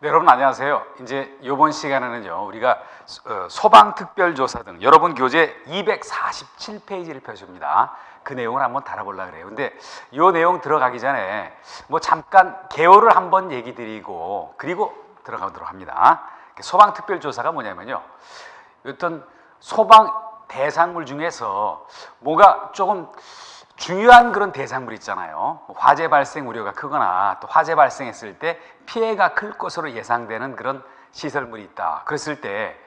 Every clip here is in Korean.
네, 여러분 안녕하세요. 이제 이번 시간에는요, 우리가 소방특별조사 등 여러분 교재 247페이지를 펴줍니다. 그 내용을 한번 다뤄보려고 그래요. 근데 이 내용 들어가기 전에 뭐 잠깐 개요를 한번 얘기 드리고 그리고 들어가도록 합니다. 소방특별조사가 뭐냐면요, 어떤 소방 대상물 중에서 뭐가 조금 중요한 그런 대상물 있잖아요. 화재 발생 우려가 크거나 또 화재 발생했을 때 피해가 클 것으로 예상되는 그런 시설물이 있다. 그랬을 때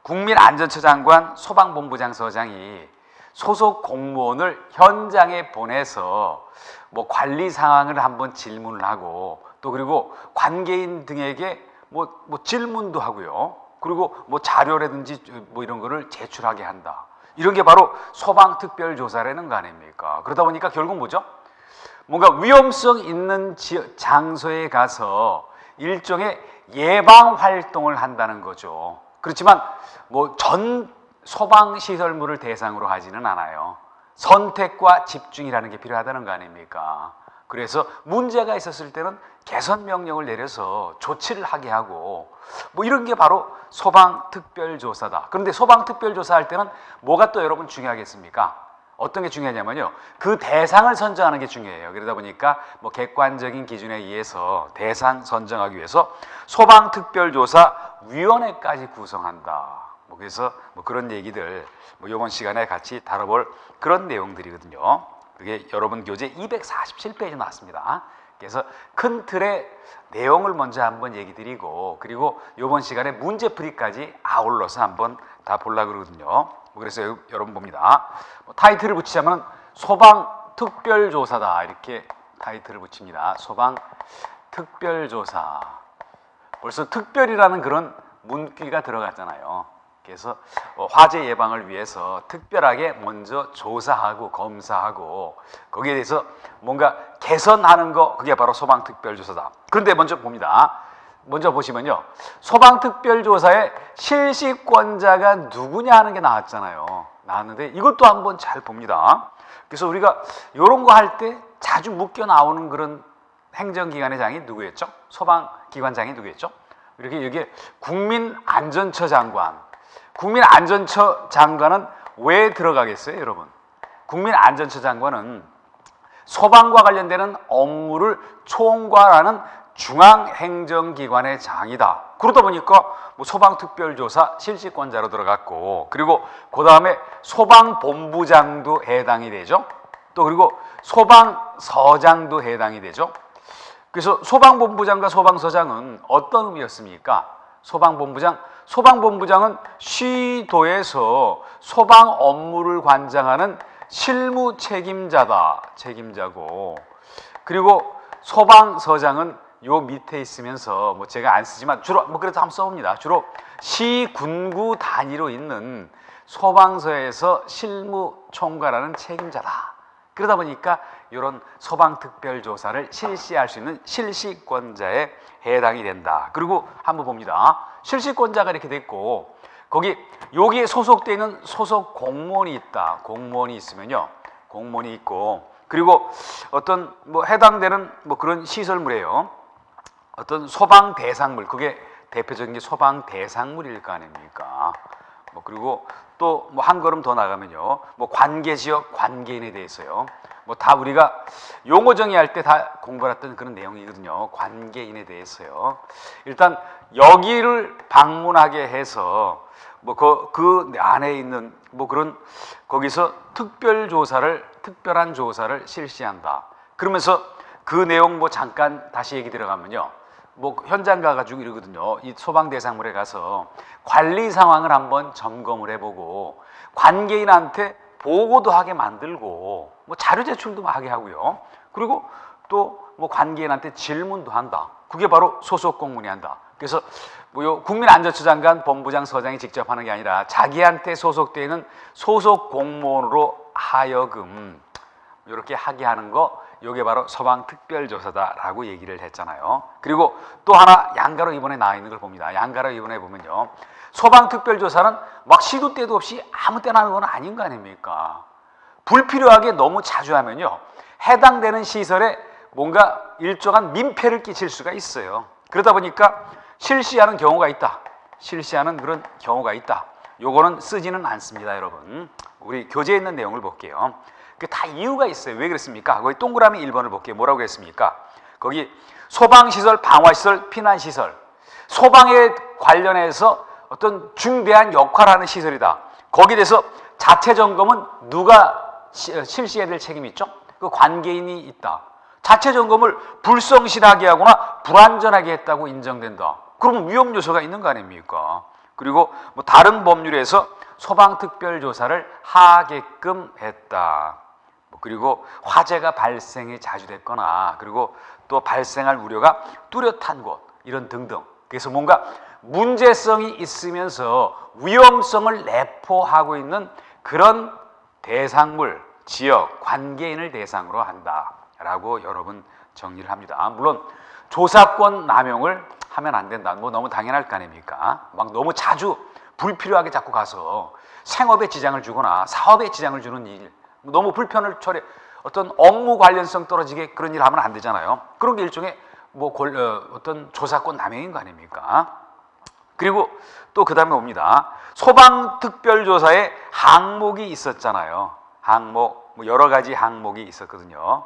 국민안전처 장관, 소방본부장서장이 소속 공무원을 현장에 보내서 뭐 관리 상황을 한번 질문을 하고 또 그리고 관계인 등에게 뭐 질문도 하고요. 그리고 뭐 자료라든지 뭐 이런 거를 제출하게 한다. 이런 게 바로 소방특별조사라는 거 아닙니까? 그러다 보니까 결국 뭐죠? 뭔가 위험성 있는 장소에 가서 일종의 예방 활동을 한다는 거죠. 그렇지만 뭐 전 소방시설물을 대상으로 하지는 않아요. 선택과 집중이라는 게 필요하다는 거 아닙니까? 그래서 문제가 있었을 때는 개선 명령을 내려서 조치를 하게 하고 뭐 이런 게 바로 소방특별조사다. 그런데 소방특별조사할 때는 뭐가 또 여러분 중요하겠습니까? 어떤 게 중요하냐면요, 그 대상을 선정하는 게 중요해요. 그러다 보니까 뭐 객관적인 기준에 의해서 대상 선정하기 위해서 소방특별조사위원회까지 구성한다. 그래서 뭐 그런 얘기들 뭐 이번 시간에 같이 다뤄볼 그런 내용들이거든요. 그게 여러분 교재 247페이지 나왔습니다. 그래서 큰 틀의 내용을 먼저 한번 얘기 드리고 그리고 이번 시간에 문제풀이까지 아울러서 한번 다 보려고 그러거든요. 그래서 여러분 봅니다. 타이틀을 붙이자면 소방특별조사다, 이렇게 타이틀을 붙입니다. 소방특별조사. 벌써 특별이라는 그런 문귀가 들어갔잖아요. 그래서 화재 예방을 위해서 특별하게 먼저 조사하고 검사하고 거기에 대해서 뭔가 개선하는 거, 그게 바로 소방특별조사다. 그런데 먼저 봅니다. 먼저 보시면요, 소방특별조사의 실시권자가 누구냐 하는 게 나왔잖아요. 나왔는데 이것도 한번 잘 봅니다. 그래서 우리가 이런 거 할 때 자주 묶여 나오는 그런 행정기관의 장이 누구였죠? 소방기관장이 누구였죠? 이렇게 여기에 국민안전처 장관. 국민안전처 장관은 왜 들어가겠어요, 여러분? 국민안전처 장관은 소방과 관련되는 업무를 총괄하는 중앙행정기관의 장이다. 그러다 보니까 뭐 소방특별조사 실시권자로 들어갔고, 그리고 그 다음에 소방본부장도 해당이 되죠. 또 그리고 소방서장도 해당이 되죠. 그래서 소방본부장과 소방서장은 어떤 의미였습니까? 소방본부장은 시도에서 소방 업무를 관장하는 실무 책임자고, 그리고 소방서장은 요 밑에 있으면서 뭐 제가 안 쓰지만 주로 뭐 그래도 한번 써봅니다. 주로 시, 군구 단위로 있는 소방서에서 실무 총괄하는 책임자다. 그러다 보니까 이런 소방특별조사를 실시할 수 있는 실시권자에 해당이 된다. 그리고 한번 봅니다. 실시권자가 이렇게 됐고, 여기에 소속되어 있는 소속 공무원이 있다. 공무원이 있으면요, 공무원이 있고, 그리고 어떤 뭐 해당되는 뭐 그런 시설물이에요. 어떤 소방 대상물, 그게 대표적인 게 소방 대상물일 거 아닙니까? 뭐 그리고 또 뭐 한 걸음 더 나가면요, 뭐 관계 지역 관계인에 대해서요. 뭐 다 우리가 용어 정의할 때 다 공부했던 그런 내용이거든요. 관계인에 대해서요. 일단 여기를 방문하게 해서 뭐 그 안에 있는 뭐 그런 거기서 특별한 조사를 실시한다. 그러면서 그 내용 뭐 잠깐 다시 얘기 들어가면요, 뭐 현장 가가지고 이러거든요. 이 소방 대상물에 가서 관리 상황을 한번 점검을 해보고 관계인한테 보고도 하게 만들고 뭐 자료 제출도 하게 하고요. 그리고 또 뭐 관계인한테 질문도 한다. 그게 바로 소속 공무원이 한다. 그래서 뭐 국민안전처 장관, 본부장, 서장이 직접 하는 게 아니라 자기한테 소속되어 있는 소속 공무원으로 하여금 이렇게 하게 하는 거, 이게 바로 소방특별조사다라고 얘기를 했잖아요. 그리고 또 하나 양가로 이번에 나와 있는 걸 봅니다. 양가로 이번에 보면요, 소방특별조사는 막 시도 때도 없이 아무 때나 하는 건 아닌 거 아닙니까? 불필요하게 너무 자주 하면요, 해당되는 시설에 뭔가 일정한 민폐를 끼칠 수가 있어요. 그러다 보니까 실시하는 경우가 있다. 실시하는 그런 경우가 있다. 요거는 쓰지는 않습니다, 여러분. 우리 교재에 있는 내용을 볼게요. 그 다 이유가 있어요. 왜 그랬습니까? 거기 동그라미 1번을 볼게요. 뭐라고 했습니까? 거기 소방시설, 방화시설, 피난시설, 소방에 관련해서 어떤 중대한 역할을 하는 시설이다. 거기에 대해서 자체 점검은 누가 실시해야 될 책임이 있죠? 그 관계인이 있다. 자체 점검을 불성실하게 하거나 불완전하게 했다고 인정된다. 그러면 위험 요소가 있는 거 아닙니까? 그리고 뭐 다른 법률에서 소방특별조사를 하게끔 했다. 그리고 화재가 발생이 자주 됐거나 그리고 또 발생할 우려가 뚜렷한 곳 이런 등등. 그래서 뭔가 문제성이 있으면서 위험성을 내포하고 있는 그런 대상물, 지역, 관계인을 대상으로 한다라고 여러분 정리를 합니다. 물론 조사권 남용을 하면 안 된다. 뭐 너무 당연할 거 아닙니까? 막 너무 자주 불필요하게 자꾸 가서 생업에 지장을 주거나 사업에 지장을 주는 일, 너무 불편을 초래, 어떤 업무 관련성 떨어지게 그런 일 하면 안 되잖아요. 그런 게 일종의 뭐 어떤 조사권 남용인 거 아닙니까? 그리고 또 그 다음에 옵니다. 소방특별조사에 항목이 있었잖아요. 항목, 뭐 여러 가지 항목이 있었거든요.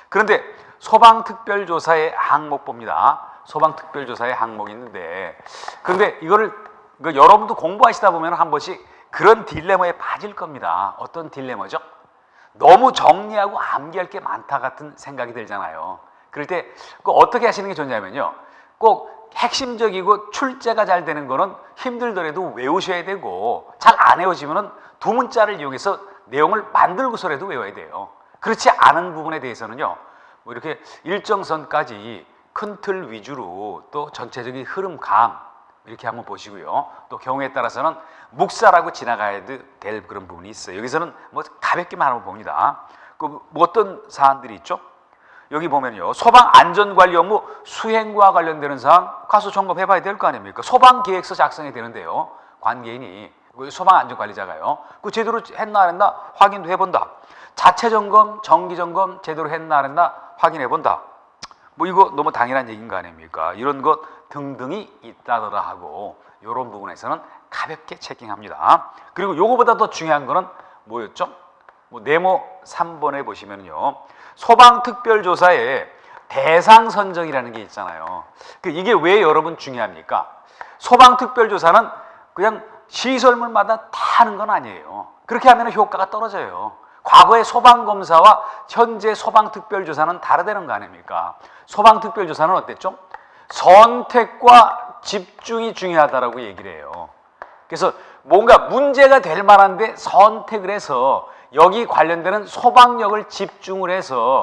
그런데 소방특별조사의 항목 봅니다. 소방특별조사의 항목이 있는데, 그런데 이거를 여러분도 공부하시다 보면 한 번씩 그런 딜레마에 빠질 겁니다. 어떤 딜레마죠? 너무 정리하고 암기할 게 많다 같은 생각이 들잖아요. 그럴 때 꼭 어떻게 하시는 게 좋냐면요, 꼭 핵심적이고 출제가 잘 되는 거는 힘들더라도 외우셔야 되고, 잘 안 외우시면은 두 문자를 이용해서 내용을 만들고서라도 외워야 돼요. 그렇지 않은 부분에 대해서는요, 뭐 이렇게 일정선까지 큰 틀 위주로 또 전체적인 흐름감 이렇게 한번 보시고요. 또 경우에 따라서는 묵살하고 지나가야 될 그런 부분이 있어요. 여기서는 뭐 가볍게만 한번 봅니다. 뭐 어떤 사안들이 있죠? 여기 보면요, 소방 안전관리 업무 수행과 관련되는 사항 가서 점검해봐야 될 거 아닙니까? 소방계획서 작성이 되는데요, 관계인이 소방 안전관리자가요, 그 제대로 했나 안 했나 확인도 해본다. 자체 점검, 정기 점검 제대로 했나 안 했나 확인해본다. 뭐 이거 너무 당연한 얘기인 거 아닙니까? 이런 것 등등이 있다더라 하고, 이런 부분에서는 가볍게 체킹합니다. 그리고 요거보다 더 중요한 거는 뭐였죠? 뭐 네모 3번에 보시면요, 소방특별조사에 대상 선정이라는 게 있잖아요. 이게 왜 여러분 중요합니까? 소방특별조사는 그냥 시설물마다 다 하는 건 아니에요. 그렇게 하면 효과가 떨어져요. 과거의 소방검사와 현재 소방특별조사는 다르다는 거 아닙니까? 소방특별조사는 어땠죠? 선택과 집중이 중요하다라고 얘기를 해요. 그래서 뭔가 문제가 될 만한데 선택을 해서 여기 관련되는 소방력을 집중을 해서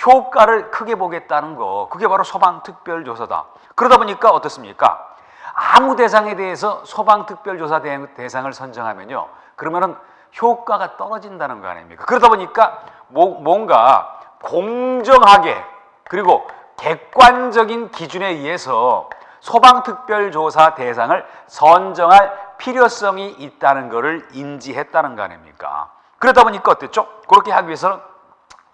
효과를 크게 보겠다는 거, 그게 바로 소방특별조사다. 그러다 보니까 어떻습니까? 아무 대상에 대해서 소방특별조사 대상을 선정하면요, 그러면은 효과가 떨어진다는 거 아닙니까? 그러다 보니까 뭔가 공정하게 그리고 객관적인 기준에 의해서 소방특별조사 대상을 선정할 필요성이 있다는 것을 인지했다는 거 아닙니까? 그러다 보니까 어땠죠? 그렇게 하기 위해서는,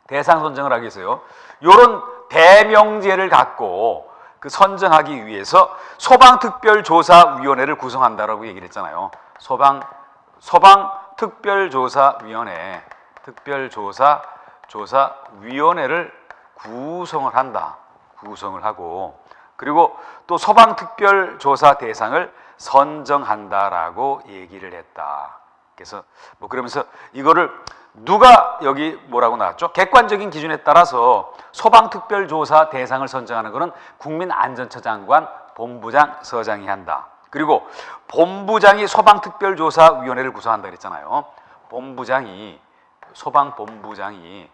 대상 선정을 하기 위해서요, 이런 대명제를 갖고 그 선정하기 위해서 소방특별조사위원회를 구성한다라고 얘기를 했잖아요. 소방특별조사위원회, 특별조사위원회를 구성을 한다. 구성을 하고, 그리고 또 소방특별조사 대상을 선정한다라고 얘기를 했다. 그래서 뭐 그러면서 이거를 누가 여기 뭐라고 나왔죠? 객관적인 기준에 따라서 소방특별조사 대상을 선정하는 것은 국민안전처 장관, 본부장, 서장이 한다. 그리고 본부장이 소방특별조사위원회를 구성한다 그랬잖아요. 소방본부장이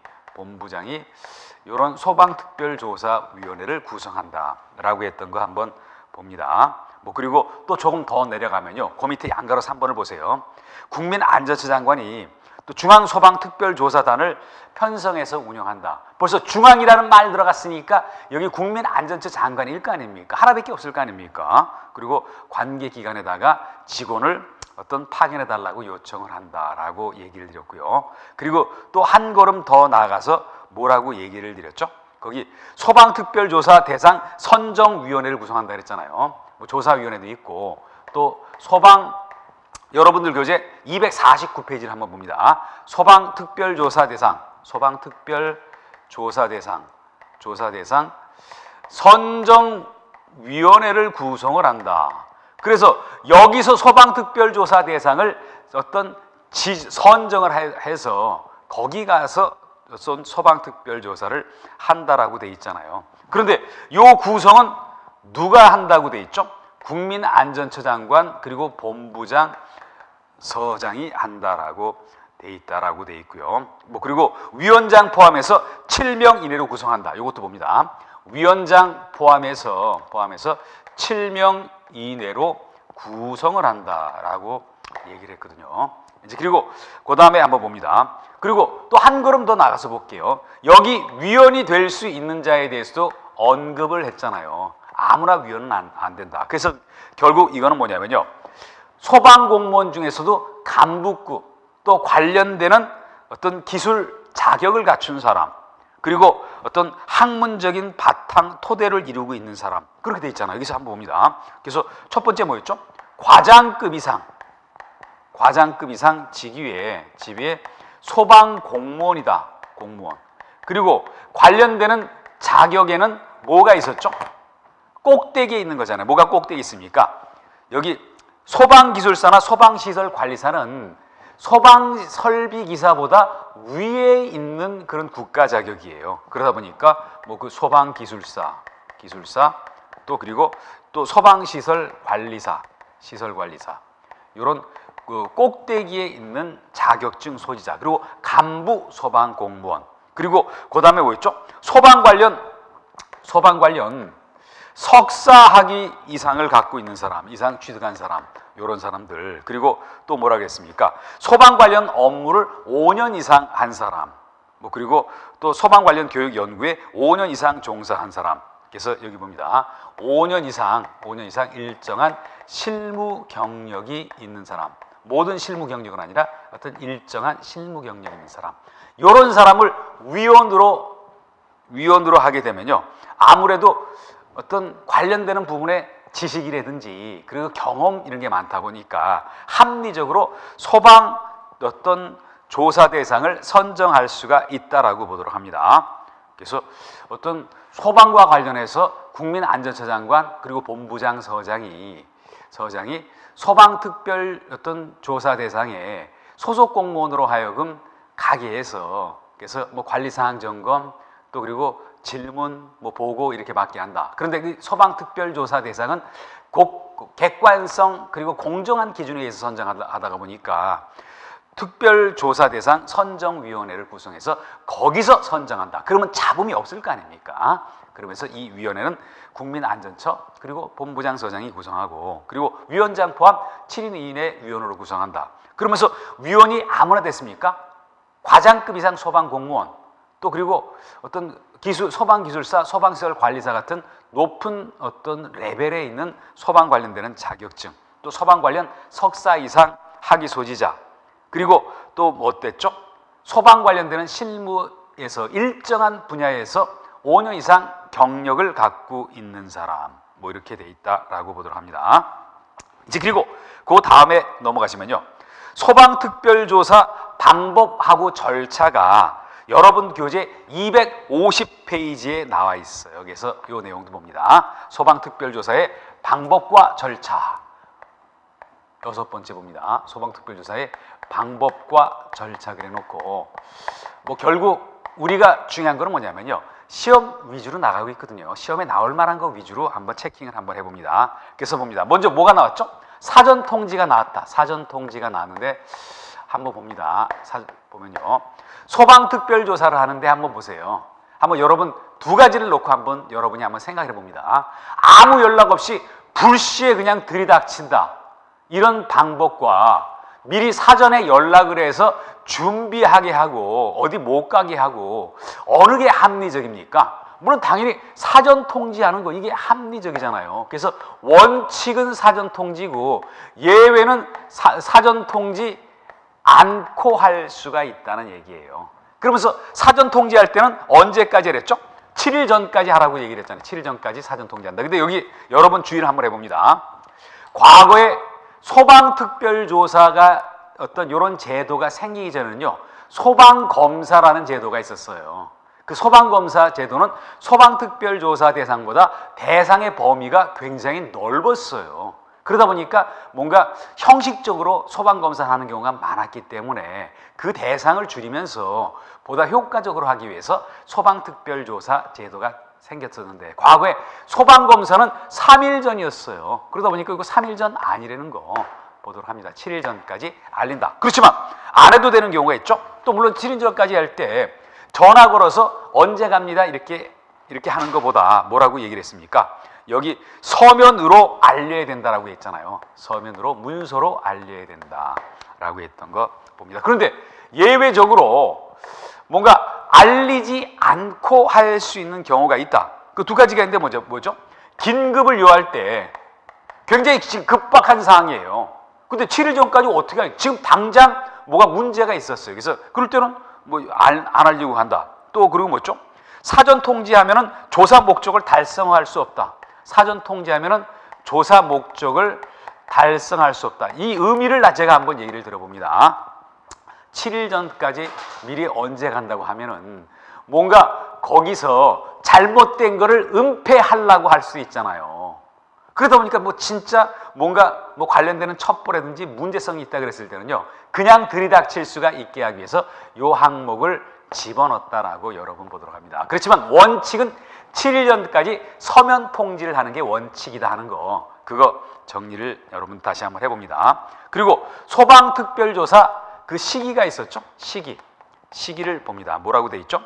이런 소방특별조사위원회를 구성한다라고 했던 거 한번 봅니다. 뭐 그리고 또 조금 더 내려가면요, 그 밑에 양가로 3번을 보세요. 국민안전처 장관이 또 중앙소방특별조사단을 편성해서 운영한다. 벌써 중앙이라는 말 들어갔으니까 여기 국민안전처 장관일 거 아닙니까? 하나밖에 없을 거 아닙니까? 그리고 관계기관에다가 직원을 어떤 파견해달라고 요청을 한다라고 얘기를 드렸고요. 그리고 또 한 걸음 더 나아가서 뭐라고 얘기를 드렸죠? 거기 소방특별조사 대상 선정위원회를 구성한다 그랬잖아요. 뭐 조사위원회도 있고 또 여러분들 교재 249페이지를 한번 봅니다. 소방특별조사 대상 선정위원회를 구성을 한다. 그래서 여기서 소방특별조사 대상을 선정을 해서 거기 가서 소방특별조사를 한다라고 돼 있잖아요. 그런데 이 구성은 누가 한다고 돼 있죠? 국민안전처장관 그리고 본부장 서장이 한다라고 돼 있다라고 돼 있고요. 뭐 그리고 위원장 포함해서 7명 이내로 구성한다. 이것도 봅니다. 위원장 포함해서 7명 이내로 구성을 한다라고 얘기를 했거든요. 이제 그리고 그 다음에 한번 봅니다. 그리고 또 한 걸음 더 나가서 볼게요. 여기 위원이 될 수 있는 자에 대해서도 언급을 했잖아요. 아무나 위원은 안 된다. 그래서 결국 이거는 뭐냐면요. 소방공무원 중에서도 간부급 또 관련되는 어떤 기술 자격을 갖춘 사람 그리고 어떤 학문적인 바탕 토대를 이루고 있는 사람 그렇게 돼 있잖아요. 여기서 한번 봅니다. 그래서 첫 번째 뭐였죠? 과장급 이상 직위에 소방공무원이다. 공무원. 그리고 관련되는 자격에는 뭐가 있었죠? 꼭대기에 있는 거잖아요. 뭐가 꼭대기에 있습니까? 여기 소방기술사나 소방시설관리사는 소방설비기사보다 위에 있는 그런 국가 자격이에요. 그러다 보니까 뭐 그 소방기술사 또 그리고 또 소방시설관리사 이런 그 꼭대기에 있는 자격증 소지자 그리고 간부 소방공무원 그리고 그 다음에 뭐였죠? 소방 관련 석사학위 이상을 갖고 있는 사람, 이상 취득한 사람, 이런 사람들. 그리고 또 뭐라 그랬습니까? 소방 관련 업무를 5년 이상 한 사람. 뭐 그리고 또 소방 관련 교육 연구에 5년 이상 종사한 사람. 그래서 여기 봅니다. 5년 이상 일정한 실무 경력이 있는 사람. 모든 실무 경력은 아니라 어떤 일정한 실무 경력이 있는 사람. 이런 사람을 위원으로 하게 되면요. 아무래도 어떤 관련되는 부분에 지식이라든지 그리고 경험 이런 게 많다 보니까 합리적으로 소방 어떤 조사 대상을 선정할 수가 있다라고 보도록 합니다. 그래서 어떤 소방과 관련해서 국민안전처장관 그리고 본부장 서장이 소방특별 어떤 조사 대상에 소속 공무원으로 하여금 가게 해서 그래서 뭐 관리사항 점검 또 그리고 질문, 뭐 보고 이렇게 받게 한다. 그런데 그 소방특별조사 대상은 객관성 그리고 공정한 기준에 의해서 선정하다가 보니까 특별조사 대상 선정위원회를 구성해서 거기서 선정한다. 그러면 잡음이 없을 거 아닙니까? 그러면서 이 위원회는 국민안전처 그리고 본부장 서장이 구성하고 그리고 위원장 포함 7인 이내 위원으로 구성한다. 그러면서 위원이 아무나 됐습니까? 과장급 이상 소방공무원 또 그리고 어떤 소방기술사, 소방시설관리사 같은 높은 어떤 레벨에 있는 소방 관련되는 자격증 또 소방 관련 석사 이상 학위 소지자 그리고 또 뭐 어땠죠? 소방 관련되는 실무에서 일정한 분야에서 5년 이상 경력을 갖고 있는 사람 뭐 이렇게 돼 있다라고 보도록 합니다. 이제 그리고 그 다음에 넘어가시면요. 소방특별조사 방법하고 절차가 여러분 교재 250페이지에 나와 있어요. 그래서 이 내용도 봅니다. 소방특별조사의 방법과 절차. 6번째 봅니다. 소방특별조사의 방법과 절차 그래놓고 뭐 결국 우리가 중요한 거는 뭐냐면요. 시험 위주로 나가고 있거든요. 시험에 나올 만한 거 위주로 한번 체킹을 한번 해봅니다. 그래서 봅니다. 먼저 뭐가 나왔죠? 사전 통지가 나왔다. 사전 통지가 나왔는데 한번 봅니다. 보면요. 소방특별조사를 하는데 한번 보세요. 한번 여러분 두 가지를 놓고 한번 여러분이 한번 생각해 봅니다. 아무 연락 없이 불시에 그냥 들이닥친다. 이런 방법과 미리 사전에 연락을 해서 준비하게 하고 어디 못 가게 하고 어느 게 합리적입니까? 물론 당연히 사전 통지하는 거 이게 합리적이잖아요. 그래서 원칙은 사전 통지고 예외는 사전 통지 않고 할 수가 있다는 얘기예요. 그러면서 사전 통지할 때는 언제까지 했죠? 7일 전까지 하라고 얘기를 했잖아요. 7일 전까지 사전 통지한다. 근데 여기 여러분 주의를 한번 해봅니다. 과거에 소방특별조사가 어떤 이런 제도가 생기기 전에는요, 소방검사라는 제도가 있었어요. 그 소방검사 제도는 소방특별조사 대상보다 대상의 범위가 굉장히 넓었어요. 그러다 보니까 뭔가 형식적으로 소방검사를 하는 경우가 많았기 때문에 그 대상을 줄이면서 보다 효과적으로 하기 위해서 소방특별조사 제도가 생겼었는데, 과거에 소방검사는 3일 전이었어요. 그러다 보니까 이거 3일 전 아니라는 거 보도록 합니다. 7일 전까지 알린다. 그렇지만 안 해도 되는 경우가 있죠. 또 물론 7일 전까지 할 때 전화 걸어서 언제 갑니다 이렇게 하는 것보다 뭐라고 얘기를 했습니까? 여기 서면으로 알려야 된다라고 했잖아요. 서면으로, 문서로 알려야 된다라고 했던 거 봅니다. 그런데 예외적으로 뭔가 알리지 않고 할 수 있는 경우가 있다. 그 두 가지가 있는데 뭐죠? 긴급을 요할 때 굉장히 급박한 상황이에요. 근데 7일 전까지 어떻게 하냐? 지금 당장 뭐가 문제가 있었어요. 그래서 그럴 때는 뭐 안 알리고 한다. 또 그리고 뭐죠? 사전 통지하면은 조사 목적을 달성할 수 없다. 사전 통지하면은 조사 목적을 달성할 수 없다. 이 의미를 제가 한번 얘기를 들어봅니다. 7일 전까지 미리 언제 간다고 하면은 뭔가 거기서 잘못된 거를 은폐하려고 할 수 있잖아요. 그러다 보니까 뭐 진짜 뭔가 뭐 관련되는 첩보라든지 문제성이 있다 그랬을 때는요, 그냥 들이닥칠 수가 있게 하기 위해서 요 항목을 집어넣었다라고 여러분 보도록 합니다. 그렇지만 원칙은 7일 전까지 서면 통지를 하는 게 원칙이다 하는 거, 그거 정리를 여러분 다시 한번 해봅니다. 그리고 소방특별조사 그 시기가 있었죠. 시기를 봅니다. 뭐라고 돼 있죠?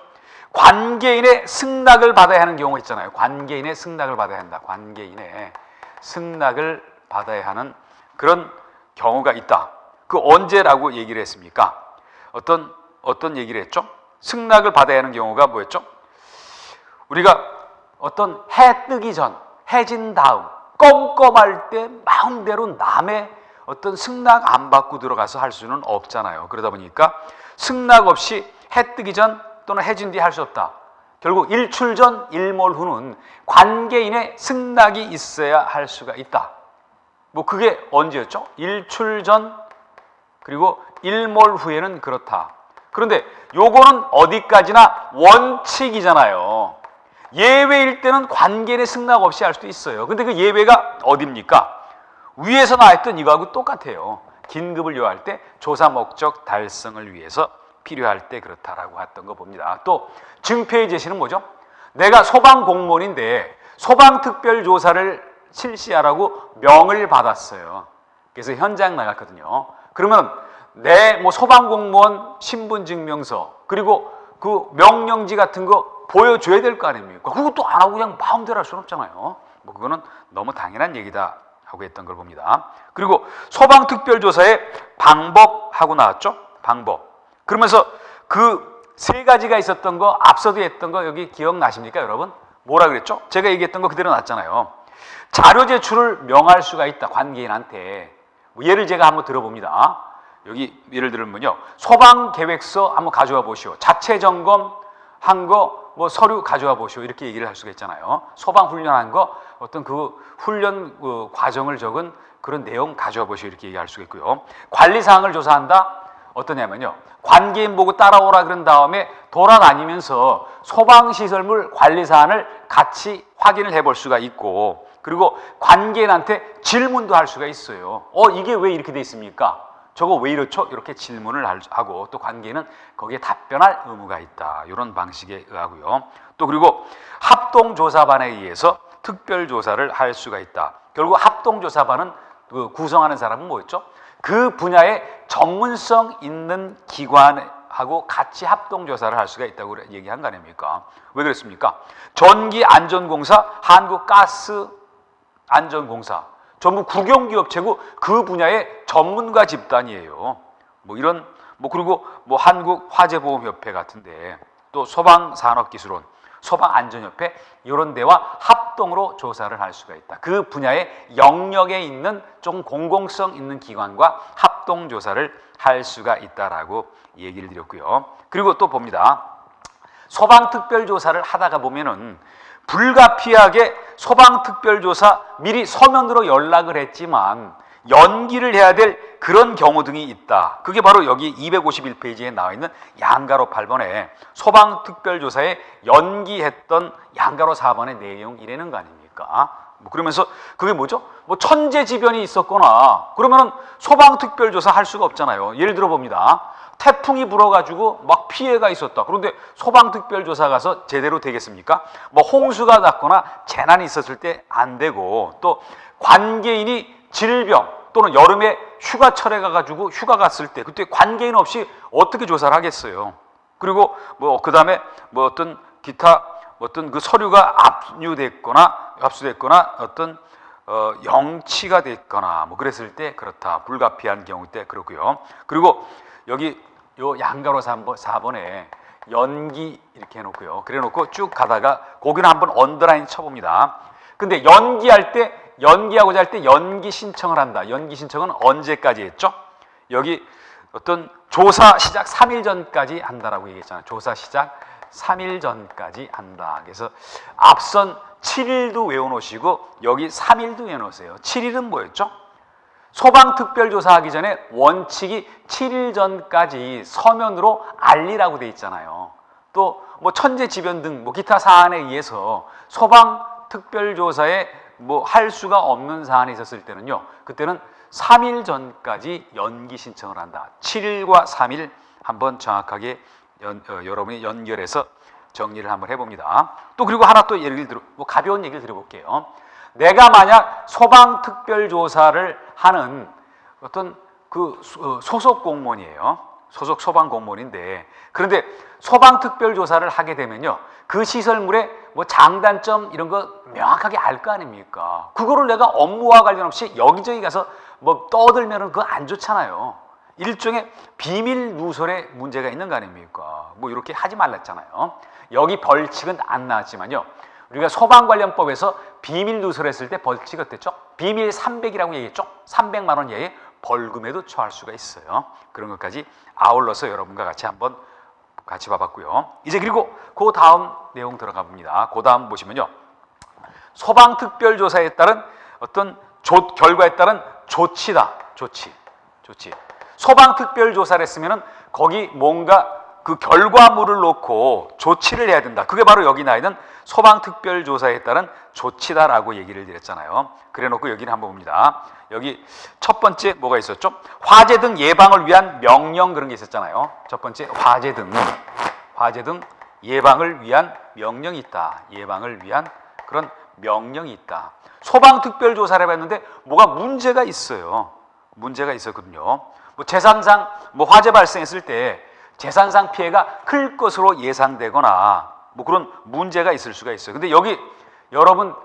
관계인의 승낙을 받아야 하는 경우가 있잖아요. 관계인의 승낙을 받아야 한다. 관계인의 승낙을 받아야 하는 그런 경우가 있다. 그 언제라고 얘기를 했습니까? 어떤 얘기를 했죠? 승낙을 받아야 하는 경우가 뭐였죠? 우리가 어떤 해 뜨기 전, 해 진 다음 껌껌할 때 마음대로 남의 어떤 승낙 안 받고 들어가서 할 수는 없잖아요. 그러다 보니까 승낙 없이 해 뜨기 전 또는 해 진 뒤 할 수 없다. 결국 일출 전, 일몰 후는 관계인의 승낙이 있어야 할 수가 있다. 뭐 그게 언제였죠? 일출 전 그리고 일몰 후에는 그렇다. 그런데 요거는 어디까지나 원칙이잖아요. 예외일 때는 관계인의 승낙 없이 할 수도 있어요. 근데 그 예외가 어디입니까? 위에서 나왔던 이거하고 똑같아요. 긴급을 요할 때 조사 목적 달성을 위해서 필요할 때 그렇다라고 했던 거 봅니다. 또 증표의 제시는 뭐죠? 내가 소방공무원인데 소방특별조사를 실시하라고 명을 받았어요. 그래서 현장 나갔거든요. 그러면 내 뭐 소방공무원 신분증명서 그리고 그 명령지 같은 거 보여줘야 될 거 아닙니까? 그것도 안 하고 그냥 마음대로 할 수는 없잖아요. 뭐 그거는 너무 당연한 얘기다 하고 했던 걸 봅니다. 그리고 소방특별조사의 방법하고 나왔죠? 방법. 그러면서 그 세 가지가 있었던 거, 앞서도 했던 거 여기 기억나십니까, 여러분? 뭐라 그랬죠? 제가 얘기했던 거 그대로 놨잖아요. 자료 제출을 명할 수가 있다, 관계인한테. 뭐 예를 제가 한번 들어봅니다. 여기 예를 들면요, 소방계획서 한번 가져와 보시오. 자체 점검한 거 뭐 서류 가져와 보시오. 이렇게 얘기를 할 수가 있잖아요. 소방 훈련한 거 어떤 그 훈련 과정을 적은 그런 내용 가져와 보시오. 이렇게 얘기할 수가 있고요. 관리 사항을 조사한다. 어떠냐면요, 관계인 보고 따라오라 그런 다음에 돌아다니면서 소방시설물 관리 사항을 같이 확인을 해볼 수가 있고, 그리고 관계인한테 질문도 할 수가 있어요. 이게 왜 이렇게 돼 있습니까? 저거 왜 이렇죠? 이렇게 질문을 하고, 또 관계인은 거기에 답변할 의무가 있다. 이런 방식에 의하고요. 또 그리고 합동조사반에 의해서 특별조사를 할 수가 있다. 결국 합동조사반은 그 구성하는 사람은 뭐였죠? 그 분야에 전문성 있는 기관하고 같이 합동조사를 할 수가 있다고 얘기한 거 아닙니까? 왜 그랬습니까? 전기안전공사, 한국가스안전공사 전부 국영기업체고 그 분야의 전문가 집단이에요. 뭐 이런 그리고 뭐 한국화재보험협회 같은데, 또 소방산업기술원, 소방안전협회 이런 데와 합동으로 조사를 할 수가 있다. 그 분야의 영역에 있는 좀 공공성 있는 기관과 합동 조사를 할 수가 있다라고 얘기를 드렸고요. 그리고 또 봅니다. 소방특별조사를 하다가 보면은 불가피하게 소방특별조사 미리 서면으로 연락을 했지만 연기를 해야 될 그런 경우 등이 있다. 그게 바로 여기 251페이지에 나와 있는 양가로 8번에 소방특별조사에 연기했던 양가로 4번의 내용이라는 거 아닙니까? 그러면서 그게 뭐죠? 천재지변이 있었거나 그러면은 소방특별조사 할 수가 없잖아요. 예를 들어 봅니다. 태풍이 불어가지고 막 피해가 있었다. 그런데 소방특별조사 가서 제대로 되겠습니까? 홍수가 났거나 재난이 있었을 때 안 되고, 또 관계인이 질병 또는 여름에 휴가철에 가가지고 휴가 갔을 때 그때 관계인 없이 어떻게 조사를 하겠어요? 그리고 그 다음에 어떤 기타 어떤 그 서류가 압수됐거나 어떤 영치가 됐거나 그랬을 때 그렇다. 불가피한 경우 때 그렇고요. 그리고 여기 요 양가로 4번에 연기 이렇게 해놓고요. 그래놓고 쭉 가다가 거기는 한번 언더라인 쳐봅니다. 근데 연기하고자 할 때 연기 신청을 한다. 연기 신청은 언제까지 했죠? 여기 어떤 조사 시작 3일 전까지 한다라고 얘기했잖아요. 조사 시작 3일 전까지 한다. 그래서 앞선 7일도 외워놓으시고 여기 3일도 외워놓으세요. 7일은 뭐였죠? 소방특별조사하기 전에 원칙이 7일 전까지 서면으로 알리라고 돼 있잖아요. 또 천재지변 등 기타 사안에 의해서 소방특별조사에 할 수가 없는 사안이 있었을 때는요, 그때는 3일 전까지 연기 신청을 한다. 7일과 3일 한번 정확하게 여러분이 연결해서 정리를 한번 해봅니다. 또 그리고 하나 또 예를 들어 가벼운 얘기를 드려볼게요. 내가 만약 소방특별조사를 하는 어떤 그 소속 공무원이에요. 소속 소방 공무원인데, 그런데 소방특별조사를 하게 되면요, 그 시설물의 장단점 이런 거 명확하게 알 거 아닙니까? 그거를 내가 업무와 관련 없이 여기저기 가서 떠들면은 그거 안 좋잖아요. 일종의 비밀 누설에 문제가 있는 거 아닙니까? 이렇게 하지 말랬잖아요. 여기 벌칙은 안 나왔지만요, 우리가 소방관련법에서 비밀 누설했을 때 벌칙이 어땠죠? 비밀 300이라고 얘기했죠? 300만 원 이하의 벌금에도 처할 수가 있어요. 그런 것까지 아울러서 여러분과 같이 봐봤고요. 이제 그리고 그 다음 내용 들어가 봅니다. 그 다음 보시면요, 소방특별조사에 따른 어떤 결과에 따른 조치다. 조치. 소방특별조사를 했으면은 거기 뭔가 그 결과물을 놓고 조치를 해야 된다. 그게 바로 여기 나와 있는 소방특별조사에 따른 조치다라고 얘기를 드렸잖아요. 그래 놓고 여기는 한번 봅니다. 여기 첫 번째 뭐가 있었죠? 화재 등 예방을 위한 명령, 그런 게 있었잖아요. 첫 번째 화재 등 예방을 위한 명령이 있다. 예방을 위한 그런 명령이 있다. 소방특별조사를 해봤는데 뭐가 문제가 있어요. 문제가 있었거든요. 재산상 화재 발생했을 때 재산상 피해가 클 것으로 예상되거나 그런 문제가 있을 수가 있어요. 근데 여기 여러분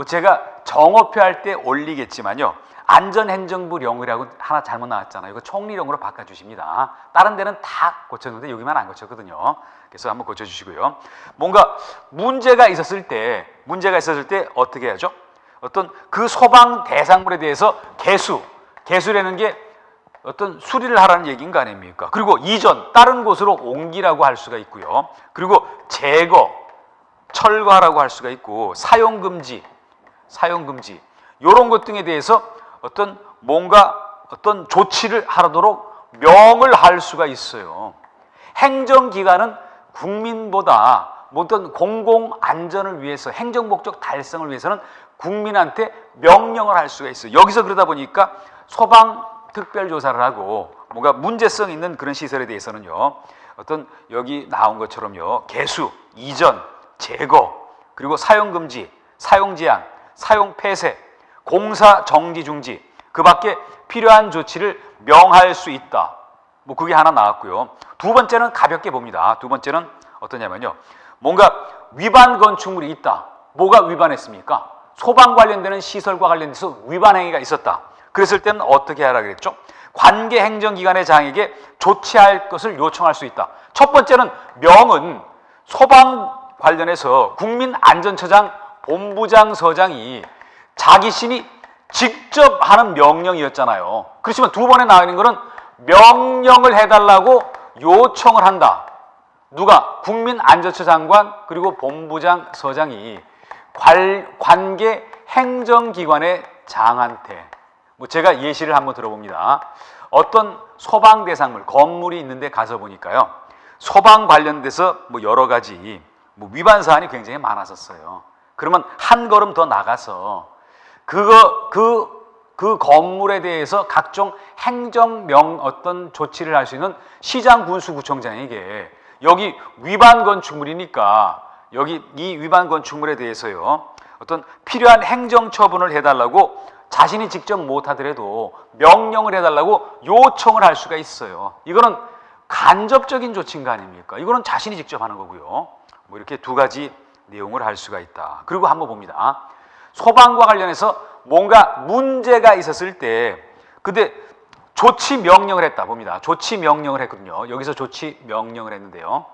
제가 정업회 할 때 올리겠지만요, 안전행정부령이라고 하나 잘못 나왔잖아요. 이거 총리령으로 바꿔주십니다. 다른 데는 다 고쳤는데 여기만 안 고쳤거든요. 그래서 한번 고쳐주시고요. 뭔가 문제가 있었을 때 어떻게 해야죠? 어떤 그 소방 대상물에 대해서 개수라는 게 어떤 수리를 하라는 얘기인 거 아닙니까? 그리고 이전, 다른 곳으로 옮기라고 할 수가 있고요. 그리고 제거, 철거하라고 할 수가 있고, 사용금지 이런 것 등에 대해서 어떤 조치를 하도록 명을 할 수가 있어요. 행정기관은 국민보다 어떤 공공안전을 위해서, 행정목적 달성을 위해서는 국민한테 명령을 할 수가 있어요. 여기서 그러다 보니까 소방특별조사를 하고 뭔가 문제성 있는 그런 시설에 대해서는요, 어떤 여기 나온 것처럼요, 개수, 이전, 제거, 그리고 사용금지, 사용제한, 사용폐쇄, 공사 정지 중지, 그 밖에 필요한 조치를 명할 수 있다. 그게 하나 나왔고요. 두 번째는 가볍게 봅니다. 두 번째는 어떠냐면요, 뭔가 위반 건축물이 있다. 뭐가 위반했습니까? 소방 관련되는 시설과 관련돼서 위반 행위가 있었다. 그랬을 때는 어떻게 하라 그랬죠? 관계 행정기관의 장에게 조치할 것을 요청할 수 있다. 첫 번째는 명은 소방 관련해서 국민안전처장, 본부장, 서장이 자기신이 직접 하는 명령이었잖아요. 그렇지만 두 번에 나와 있는 것은 명령을 해달라고 요청을 한다. 누가? 국민안전처 장관 그리고 본부장 서장이 관계 행정기관의 장한테, 뭐 제가 예시를 한번 들어봅니다. 어떤 소방 대상물, 건물이 있는데 가서 보니까요, 소방 관련돼서 뭐 여러 가지 뭐 위반 사안이 굉장히 많았었어요. 그러면 한 걸음 더 나가서 그 건물에 대해서 각종 행정명 어떤 조치를 할 수 있는 시장 군수구청장에게 여기 위반 건축물이니까 여기 이 위반 건축물에 대해서요 어떤 필요한 행정 처분을 해달라고 자신이 직접 못하더라도 명령을 해달라고 요청을 할 수가 있어요. 이거는 간접적인 조치인 거 아닙니까? 이거는 자신이 직접 하는 거고요. 뭐 이렇게 두 가지 내용을 할 수가 있다. 그리고 한번 봅니다. 소방과 관련해서 뭔가 문제가 있었을 때 근데 조치 명령을 했다 봅니다. 조치 명령을 했거든요. 여기서 조치 명령을 했는데요.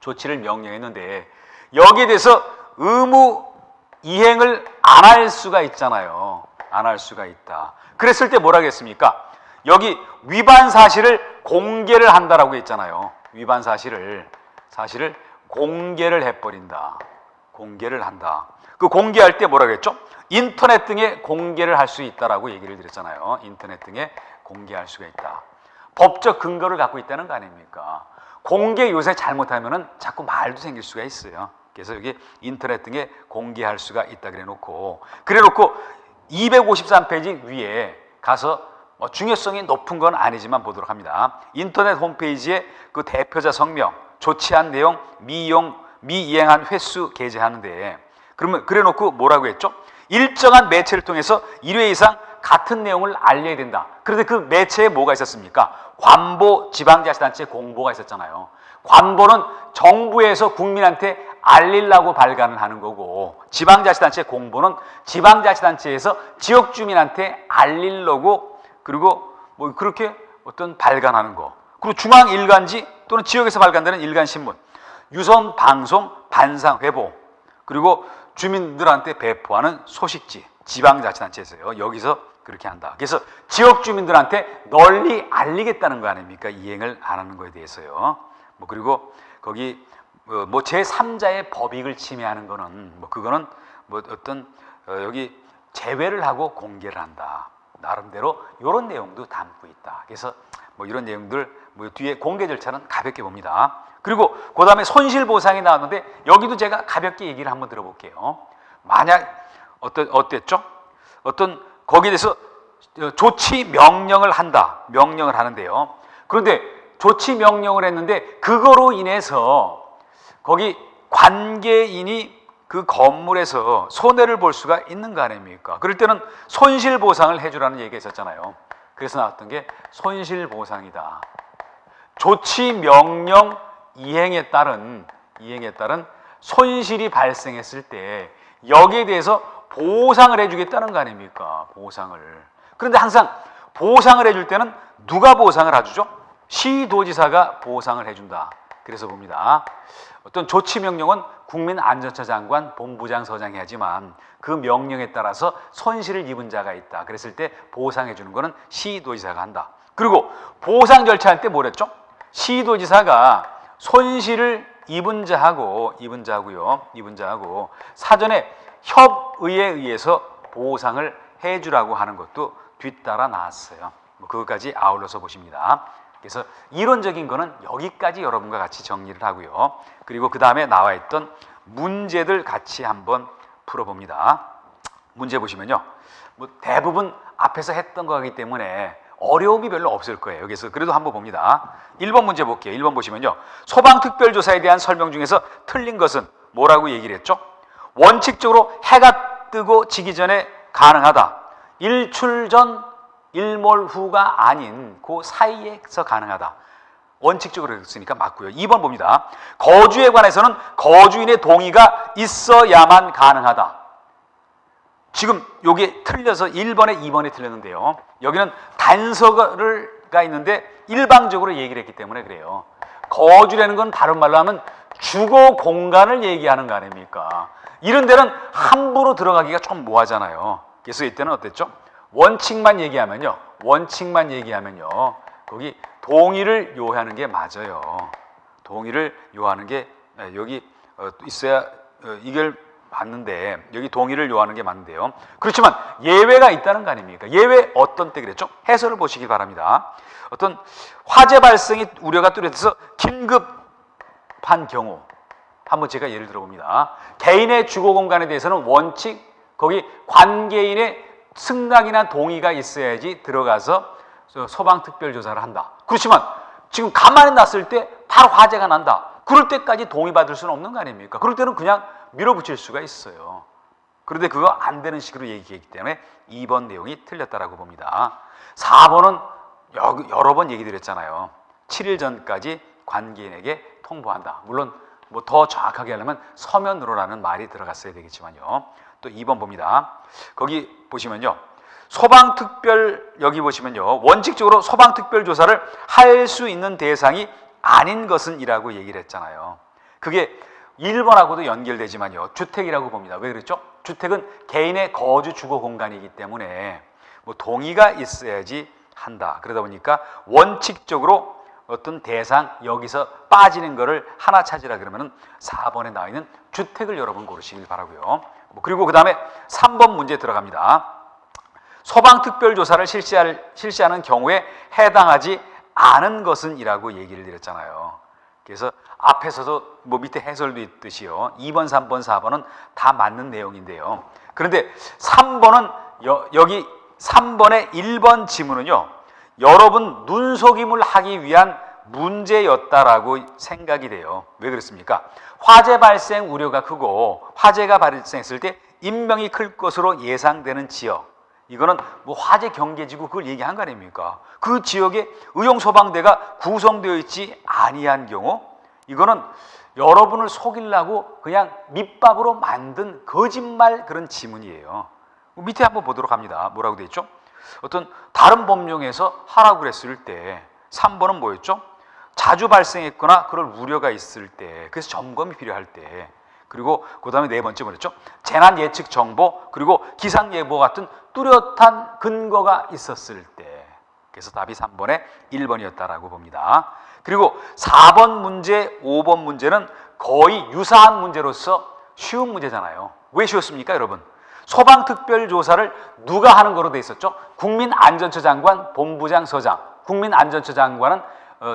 조치를 명령했는데 여기에 대해서 의무 이행을 안 할 수가 있잖아요. 안 할 수가 있다. 그랬을 때 뭐라고 했습니까? 여기 위반 사실을 공개를 한다라고 했잖아요. 위반 사실을 공개를 해버린다. 공개를 한다. 그 공개할 때 뭐라고 했죠? 인터넷 등에 공개를 할 수 있다라고 얘기를 드렸잖아요. 인터넷 등에 공개할 수가 있다. 법적 근거를 갖고 있다는 거 아닙니까? 공개 요새 잘못하면은 자꾸 말도 생길 수가 있어요. 그래서 여기 인터넷 등에 공개할 수가 있다 그래놓고 253페이지 위에 가서 중요성이 높은 건 아니지만 보도록 합니다. 인터넷 홈페이지에 그 대표자 성명, 조치한 내용, 미이행한 횟수 게재하는데 그러면 그래놓고 뭐라고 했죠? 일정한 매체를 통해서 1회 이상 같은 내용을 알려야 된다. 그런데 그 매체에 뭐가 있었습니까? 관보, 지방자치단체 공보가 있었잖아요. 관보는 정부에서 국민한테 알리려고 발간을 하는 거고 지방자치단체 공보는 지방자치단체에서 지역 주민한테 알리려고 그리고 뭐 그렇게 어떤 발간하는 거. 그리고 중앙일간지 또는 지역에서 발간되는 일간신문, 유선 방송, 반상 회보, 그리고 주민들한테 배포하는 소식지, 지방자치단체에서요. 여기서 그렇게 한다. 그래서 지역 주민들한테 널리 알리겠다는 거 아닙니까? 이행을 안 하는 거에 대해서요. 뭐 그리고 거기 뭐 제3자의 법익을 침해하는 거는 뭐 그거는 뭐 어떤 여기 제외를 하고 공개를 한다. 나름대로 이런 내용도 담고 있다. 그래서 뭐 이런 내용들 뭐 뒤에 공개 절차는 가볍게 봅니다. 그리고 그 다음에 손실보상이 나왔는데 여기도 제가 가볍게 얘기를 한번 들어볼게요. 만약 어땠죠? 어떤 거기에 대해서 조치 명령을 한다. 명령을 하는데요. 그런데 조치 명령을 했는데 그거로 인해서 거기 관계인이 그 건물에서 손해를 볼 수가 있는 거 아닙니까? 그럴 때는 손실보상을 해주라는 얘기가 있었잖아요. 그래서 나왔던 게 손실보상이다. 조치 명령 이행에 따른 손실이 발생했을 때 여기에 대해서 보상을 해주겠다는 거 아닙니까? 보상을. 그런데 항상 보상을 해줄 때는 누가 보상을 해주죠? 시도지사가 보상을 해준다. 그래서 봅니다. 어떤 조치 명령은 국민안전처 장관, 본부장 서장이 하지만 그 명령에 따라서 손실을 입은 자가 있다. 그랬을 때 보상해 주는 거는 시도지사가 한다. 그리고 보상 절차할 때 뭐랬죠? 시도지사가 손실을 입은 자하고 사전에 협의에 의해서 보상을 해주라고 하는 것도 뒤따라 나왔어요. 뭐 그것까지 아울러서 보십니다. 그래서 이론적인 거는 여기까지 여러분과 같이 정리를 하고요. 그리고 그 다음에 나와 있던 문제들 같이 한번 풀어봅니다. 문제 보시면요. 뭐 대부분 앞에서 했던 거기 때문에 어려움이 별로 없을 거예요. 여기서 그래도 한번 봅니다. 1번 문제 볼게요. 1번 보시면요. 소방특별조사에 대한 설명 중에서 틀린 것은 뭐라고 얘기를 했죠? 원칙적으로 해가 뜨고 지기 전에 가능하다. 일출 전 일몰 후가 아닌 그 사이에서 가능하다. 원칙적으로 했으니까 맞고요. 2번 봅니다. 거주에 관해서는 거주인의 동의가 있어야만 가능하다. 지금 요게 틀려서 1번에 2번에 틀렸는데요. 여기는 단서가 있는데 일방적으로 얘기를 했기 때문에 그래요. 거주라는 건 다른 말로 하면 주거 공간을 얘기하는 거 아닙니까? 이런 데는 함부로 들어가기가 좀 뭐하잖아요. 그래서 이때는 어땠죠? 원칙만 얘기하면요. 거기 동의를 요하는 게 맞아요. 동의를 요하는 게 여기 있어야 이걸 봤는데 여기 동의를 요하는 게 맞는데요. 그렇지만 예외가 있다는 거 아닙니까? 예외 어떤 때 그랬죠? 해설을 보시기 바랍니다. 어떤 화재 발생이 우려가 뚜렷해서 긴급한 경우 한번 제가 예를 들어봅니다. 개인의 주거 공간에 대해서는 원칙 거기 관계인의 승낙이나 동의가 있어야지 들어가서 소방특별조사를 한다. 그렇지만 지금 가만히 놨을 때 바로 화재가 난다. 그럴 때까지 동의받을 수는 없는 거 아닙니까? 그럴 때는 그냥 밀어붙일 수가 있어요. 그런데 그거 안 되는 식으로 얘기했기 때문에 2번 내용이 틀렸다라고 봅니다. 4번은 여러 번 얘기 드렸잖아요. 7일 전까지 관계인에게 통보한다. 물론 뭐 더 정확하게 하려면 서면으로라는 말이 들어갔어야 되겠지만요. 또 2번 봅니다. 거기 보시면요. 소방특별 여기 보시면요. 원칙적으로 소방특별조사를 할 수 있는 대상이 아닌 것은 이라고 얘기를 했잖아요. 그게 1번하고도 연결되지만요. 주택이라고 봅니다. 왜 그랬죠? 주택은 개인의 거주 주거 공간이기 때문에 뭐 동의가 있어야지 한다. 그러다 보니까 원칙적으로 어떤 대상 여기서 빠지는 거를 하나 찾으라 그러면은 4번에 나와 있는 주택을 여러분 고르시길 바라고요. 그리고 그 다음에 3번 문제 들어갑니다. 소방특별조사를 실시하는 경우에 해당하지 않은 것은 이라고 얘기를 드렸잖아요. 그래서 앞에서도 뭐 밑에 해설도 있듯이요. 2번, 3번, 4번은 다 맞는 내용인데요. 그런데 3번은 여기 3번의 1번 지문은요. 여러분 눈속임을 하기 위한 문제였다라고 생각이 돼요. 왜 그렇습니까? 화재 발생 우려가 크고 화재가 발생했을 때 인명이 클 것으로 예상되는 지역, 이거는 뭐 화재 경계지구 그걸 얘기한 거 아닙니까? 그 지역에 의용소방대가 구성되어 있지 아니한 경우 이거는 여러분을 속이려고 그냥 밑밥으로 만든 거짓말 그런 지문이에요. 밑에 한번 보도록 합니다. 뭐라고 되어 있죠? 어떤 다른 법령에서 하라고 그랬을 때 3번은 뭐였죠? 자주 발생했거나 그럴 우려가 있을 때, 그래서 점검이 필요할 때, 그리고 그 다음에 네 번째 뭐였죠? 재난 예측 정보 그리고 기상 예보 같은 뚜렷한 근거가 있었을 때. 그래서 답이 3번의 1번이었다라고 봅니다. 그리고 4번 문제, 5번 문제는 거의 유사한 문제로서 쉬운 문제잖아요. 왜 쉬웠습니까, 여러분? 소방특별조사를 누가 하는 거로 돼 있었죠? 국민안전처 장관, 본부장, 서장. 국민안전처 장관은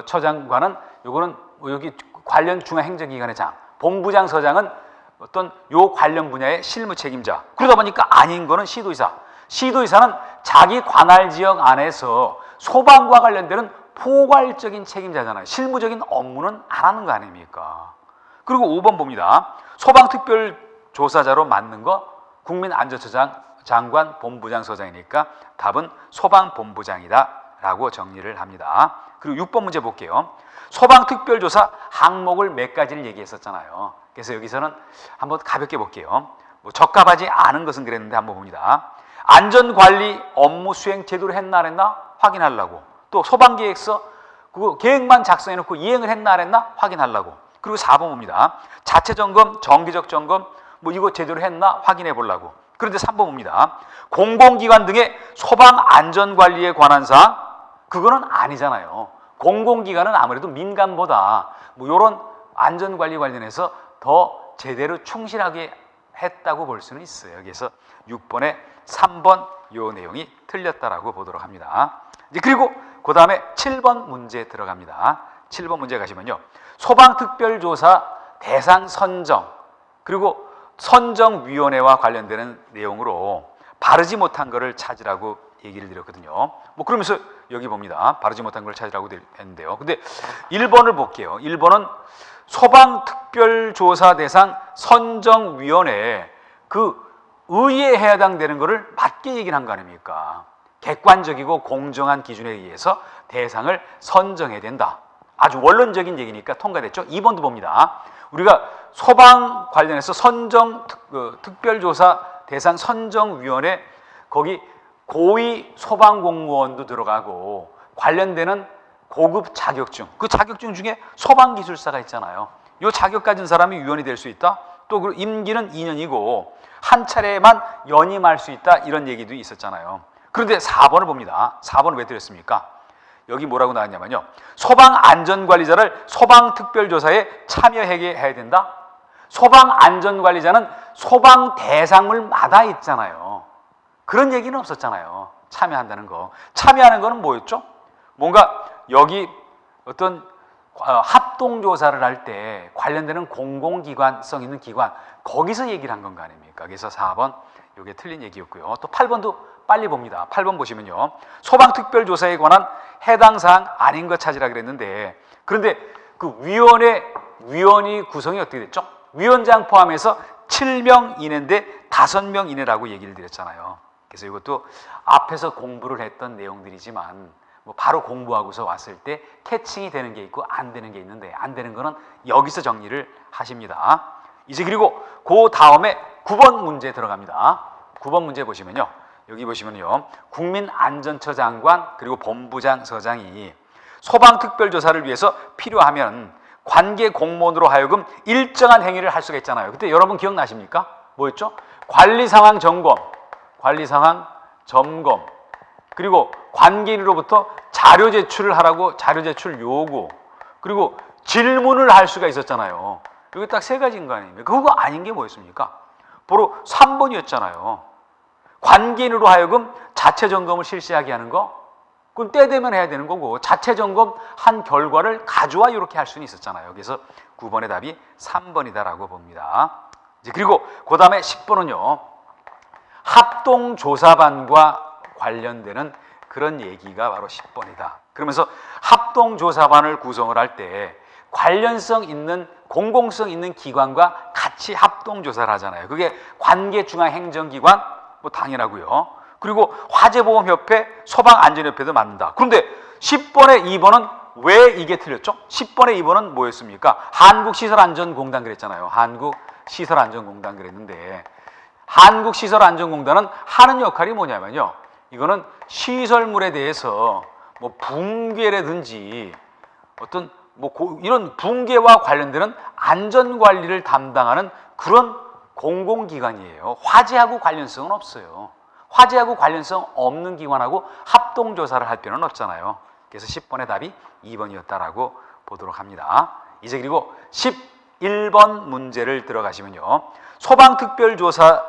처장관은 요거는 여기 관련 중앙행정기관의 장. 본부장, 서장은 어떤 요 관련 분야의 실무 책임자. 그러다 보니까 아닌 거는 시도지사. 시도지사는 자기 관할 지역 안에서 소방과 관련되는 포괄적인 책임자잖아요. 실무적인 업무는 안 하는 거 아닙니까? 그리고 5번 봅니다. 소방특별조사자로 맞는 거 국민안전처 장관, 본부장, 서장이니까 답은 소방본부장이다 라고 정리를 합니다. 그리고 6번 문제 볼게요. 소방특별조사 항목을 몇 가지를 얘기했었잖아요. 그래서 여기서는 한번 가볍게 볼게요. 뭐 적합하지 않은 것은 그랬는데 한번 봅니다. 안전관리 업무 수행 제대로 했나 안 했나 확인하려고. 또 소방계획서 그거 계획만 작성해놓고 이행을 했나 안 했나 확인하려고. 그리고 4번 봅니다. 자체점검, 정기적 점검 뭐 이거 제대로 했나 확인해 보려고. 그런데 3번 봅니다. 공공기관 등의 소방안전관리에 관한 사항 그거는 아니잖아요. 공공기관은 아무래도 민간보다 뭐 이런 안전관리 관련해서 더 제대로 충실하게 했다고 볼 수는 있어요. 그래서 6번에 3번 요 내용이 틀렸다라고 보도록 합니다. 이제 그리고 그 다음에 7번 문제 들어갑니다. 7번 문제 가시면요. 소방특별조사 대상 선정 그리고 선정위원회와 관련되는 내용으로 바르지 못한 것을 찾으라고 얘기를 드렸거든요. 뭐 그러면서 여기 봅니다. 바르지 못한 걸 찾으라고 했는데요. 근데 1번을 볼게요. 1번은 소방특별조사 대상 선정위원회 그 의회에 해당되는 것을 맞게 얘기를 한 거 아닙니까? 객관적이고 공정한 기준에 의해서 대상을 선정해야 된다. 아주 원론적인 얘기니까 통과됐죠. 2번도 봅니다. 우리가 소방 관련해서 특별조사 대상 선정위원회 거기 고위 소방공무원도 들어가고 관련되는 고급 자격증 그 자격증 중에 소방기술사가 있잖아요. 이 자격 가진 사람이 위원이 될 수 있다. 또 그 임기는 2년이고 한 차례만 연임할 수 있다 이런 얘기도 있었잖아요. 그런데 4번을 봅니다. 4번을 왜 드렸습니까? 여기 뭐라고 나왔냐면요. 소방안전관리자를 소방특별조사에 참여하게 해야 된다. 소방안전관리자는 소방 대상물마다 있잖아요. 그런 얘기는 없었잖아요. 참여한다는 거. 참여하는 거는 뭐였죠? 뭔가 여기 어떤 합동조사를 할 때 관련되는 공공기관성 있는 기관, 거기서 얘기를 한 건 거 아닙니까? 그래서 4번 이게 틀린 얘기였고요. 또 8번도 빨리 봅니다. 8번 보시면요. 소방특별조사에 관한 해당 사항 아닌 거 찾으라 그랬는데, 그런데 그 위원이 구성이 어떻게 됐죠? 위원장 포함해서 7명 이내인데 5명 이내라고 얘기를 드렸잖아요. 그래서 이것도 앞에서 공부를 했던 내용들이지만 뭐 바로 공부하고서 왔을 때 캐칭이 되는 게 있고 안 되는 게 있는데, 안 되는 거는 여기서 정리를 하십니다. 이제 그리고 그 다음에 9번 문제 들어갑니다. 9번 문제 보시면요. 여기 보시면요. 국민안전처 장관 그리고 본부장 서장이 소방특별조사를 위해서 필요하면 관계 공무원으로 하여금 일정한 행위를 할 수가 있잖아요. 그때 여러분 기억나십니까? 뭐였죠? 관리상황 점검, 그리고 관계인으로부터 자료 제출을 하라고 자료 제출 요구, 그리고 질문을 할 수가 있었잖아요. 여기 딱 세 가지인 거 아닙니까? 그거 아닌 게 뭐였습니까? 바로 3번이었잖아요. 관계인으로 하여금 자체 점검을 실시하게 하는 거, 그건 때 되면 해야 되는 거고, 자체 점검한 결과를 가져와 이렇게 할 수는 있었잖아요. 그래서 9번의 답이 3번이다라고 봅니다. 이제 그리고 그 다음에 10번은요. 합동조사반과 관련되는 그런 얘기가 바로 10번이다. 그러면서 합동조사반을 구성을 할 때 관련성 있는, 공공성 있는 기관과 같이 합동조사를 하잖아요. 그게 관계중앙행정기관, 뭐 당연하고요. 그리고 화재보험협회, 소방안전협회도 맞는다. 그런데 10번의 2번은 왜 이게 틀렸죠? 10번의 2번은 뭐였습니까? 한국시설안전공단 그랬잖아요. 한국시설안전공단 그랬는데, 한국시설안전공단은 하는 역할이 뭐냐면요. 이거는 시설물에 대해서 뭐 붕괴라든지 어떤 뭐 이런 붕괴와 관련되는 안전관리를 담당하는 그런 공공기관이에요. 화재하고 관련성은 없어요. 화재하고 관련성 없는 기관하고 합동조사를 할 필요는 없잖아요. 그래서 10번의 답이 2번이었다라고 보도록 합니다. 이제 그리고 11번 문제를 들어가시면요. 소방특별조사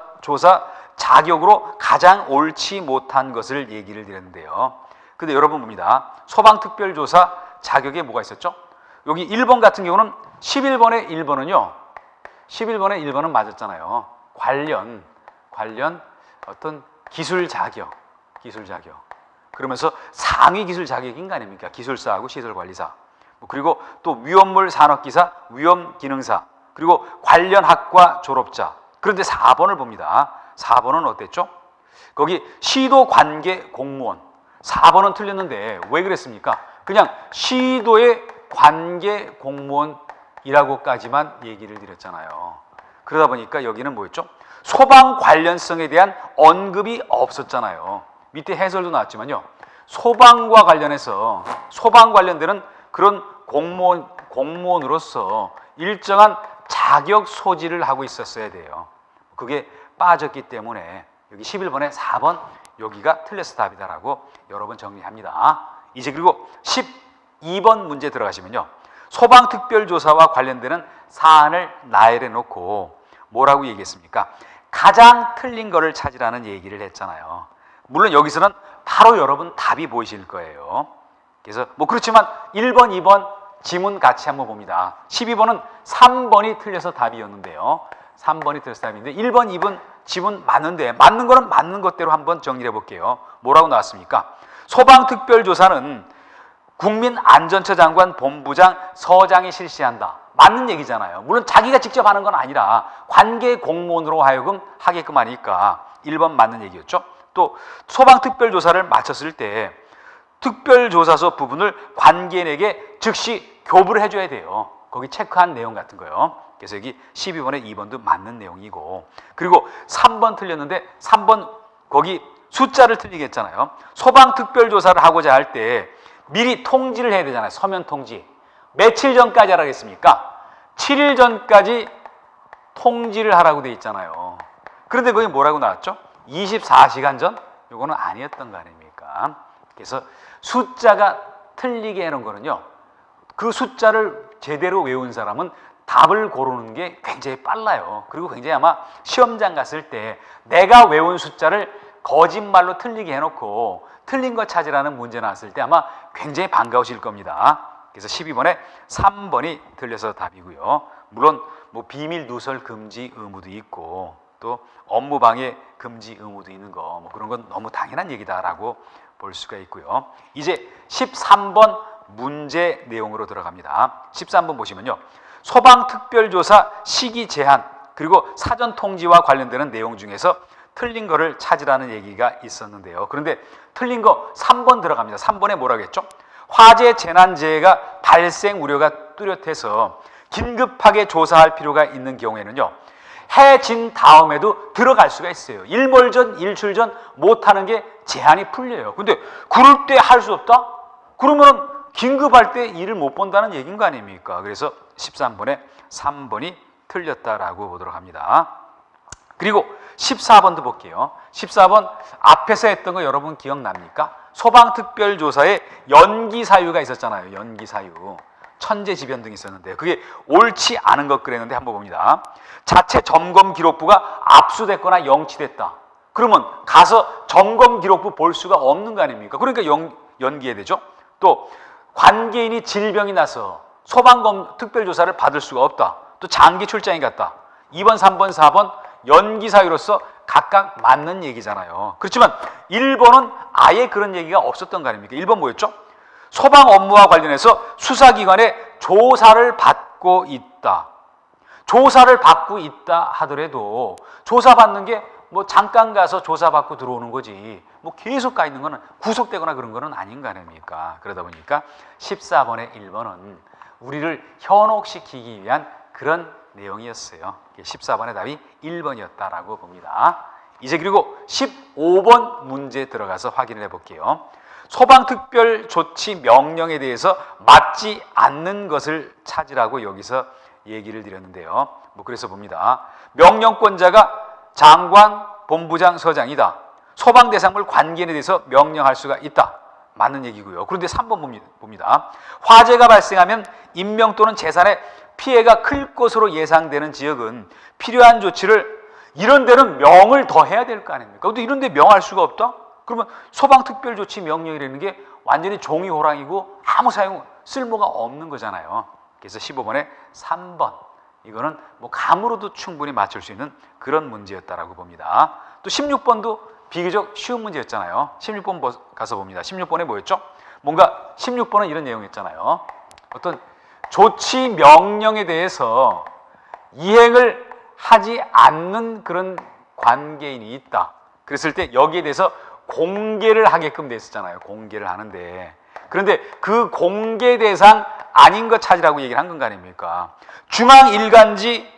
자격으로 가장 옳지 못한 것을 얘기를 드렸는데요. 근데 여러분 봅니다. 소방특별조사 자격에 뭐가 있었죠? 여기 1번 같은 경우는 11번의 1번은요. 11번의 1번은 맞았잖아요. 관련 어떤 기술 자격. 그러면서 상위 기술 자격인 거 아닙니까? 기술사하고 시설관리사. 그리고 또 위험물 산업기사, 위험기능사, 그리고 관련 학과 졸업자. 그런데 4번을 봅니다. 4번은 어땠죠? 거기 시도관계 공무원. 4번은 틀렸는데 왜 그랬습니까? 그냥 시도의 관계 공무원이라고까지만 얘기를 드렸잖아요. 그러다 보니까 여기는 뭐였죠? 소방 관련성에 대한 언급이 없었잖아요. 밑에 해설도 나왔지만요. 소방과 관련해서 소방 관련되는 그런 공무원으로서 일정한 자격 소지를 하고 있었어야 돼요. 그게 빠졌기 때문에 여기 11번에 4번 여기가 틀렸어 답이다라고 여러 번 정리합니다. 이제 그리고 12번 문제 들어가시면요. 소방특별조사와 관련되는 사안을 나열해 놓고 뭐라고 얘기했습니까? 가장 틀린 거를 찾으라는 얘기를 했잖아요. 물론 여기서는 바로 여러분 답이 보이실 거예요. 그래서 뭐 그렇지만 1번, 2번 지문 같이 한번 봅니다. 12번은 3번이 틀려서 답이었는데요. 3번이 틀려서 답인데 1번, 2번 지문 맞는데 맞는 거는 맞는 것대로 한번 정리해 볼게요. 뭐라고 나왔습니까? 소방특별조사는 국민안전처 장관, 본부장, 서장이 실시한다. 맞는 얘기잖아요. 물론 자기가 직접 하는 건 아니라 관계 공무원으로 하여금 하게끔 하니까 1번 맞는 얘기였죠. 또 소방특별조사를 마쳤을 때 특별조사서 부분을 관계인에게 즉시 교부를 해줘야 돼요. 거기 체크한 내용 같은 거요. 그래서 여기 12번에 2번도 맞는 내용이고, 그리고 3번 틀렸는데 3번 거기 숫자를 틀리게 했잖아요. 소방특별조사를 하고자 할 때 미리 통지를 해야 되잖아요. 서면 통지. 며칠 전까지 하라고 했습니까? 7일 전까지 통지를 하라고 돼 있잖아요. 그런데 거기 뭐라고 나왔죠? 24시간 전? 이거는 아니었던 거 아닙니까? 그래서 숫자가 틀리게 해놓은 거는요, 그 숫자를 제대로 외운 사람은 답을 고르는 게 굉장히 빨라요. 그리고 굉장히 아마 시험장 갔을 때 내가 외운 숫자를 거짓말로 틀리게 해놓고 틀린 거 찾으라는 문제 나왔을 때 아마 굉장히 반가우실 겁니다. 그래서 12번에 3번이 틀려서 답이고요. 물론 뭐 비밀 누설 금지 의무도 있고 또 업무방해 금지 의무도 있는 거, 뭐 그런 건 너무 당연한 얘기다라고 볼 수가 있고요. 이제 13번 문제 내용으로 들어갑니다. 13번 보시면요, 소방특별조사 시기 제한 그리고 사전 통지와 관련되는 내용 중에서 틀린 거를 찾으라는 얘기가 있었는데요. 그런데 틀린 거 3번 들어갑니다. 3번에 뭐라고 했죠? 화재 재난재해가 발생 우려가 뚜렷해서 긴급하게 조사할 필요가 있는 경우에는요, 해진 다음에도 들어갈 수가 있어요. 일몰전, 일출전 못하는 게 제한이 풀려요. 근데 그럴 때 할 수 없다? 그러면 긴급할 때 일을 못 본다는 얘기인 거 아닙니까? 그래서 13번에 3번이 틀렸다라고 보도록 합니다. 그리고 14번도 볼게요. 14번 앞에서 했던 거 여러분 기억납니까? 소방특별조사에 연기사유가 있었잖아요. 연기사유. 천재지변 등이 있었는데 그게 옳지 않은 것 그랬는데 한번 봅니다. 자체 점검 기록부가 압수됐거나 영치됐다. 그러면 가서 점검 기록부 볼 수가 없는 거 아닙니까? 그러니까 연기해야 되죠. 또 관계인이 질병이 나서 소방특별조사를 받을 수가 없다. 또 장기 출장이 갔다. 2번, 3번, 4번 연기 사유로서 각각 맞는 얘기잖아요. 그렇지만 1번은 아예 그런 얘기가 없었던 거 아닙니까? 1번 뭐였죠? 소방 업무와 관련해서 수사기관에 조사를 받고 있다. 조사를 받고 있다 하더라도 조사받는 게 뭐 잠깐 가서 조사받고 들어오는 거지 뭐 계속 가 있는 거는 구속되거나 그런 거는 아닌 거 아닙니까? 그러다 보니까 14번의 1번은 우리를 현혹시키기 위한 그런 내용이었어요. 14번의 답이 1번이었다라고 봅니다. 이제 그리고 15번 문제 들어가서 확인을 해볼게요. 소방특별조치 명령에 대해서 맞지 않는 것을 찾으라고 여기서 얘기를 드렸는데요. 뭐 그래서 봅니다. 명령권자가 장관, 본부장, 서장이다. 소방대상물 관계에 대해서 명령할 수가 있다. 맞는 얘기고요. 그런데 3번 봅니다. 화재가 발생하면 인명 또는 재산에 피해가 클 것으로 예상되는 지역은 필요한 조치를 이런 데는 명을 더 해야 될 거 아닙니까? 그런데 이런 데 명할 수가 없다? 그러면 소방특별조치 명령이라는 게 완전히 종이호랑이고 아무 쓸모가 없는 거잖아요. 그래서 15번에 3번. 이거는 뭐 감으로도 충분히 맞출 수 있는 그런 문제였다라고 봅니다. 또 16번도 비교적 쉬운 문제였잖아요. 16번 가서 봅니다. 16번에 뭐였죠? 뭔가 16번은 이런 내용이었잖아요. 어떤 조치 명령에 대해서 이행을 하지 않는 그런 관계인이 있다. 그랬을 때 여기에 대해서 공개를 하게끔 됐었잖아요. 공개를 하는데. 그런데 그 공개 대상 아닌 거 찾으라고 얘기를 한 건 아닙니까? 중앙일간지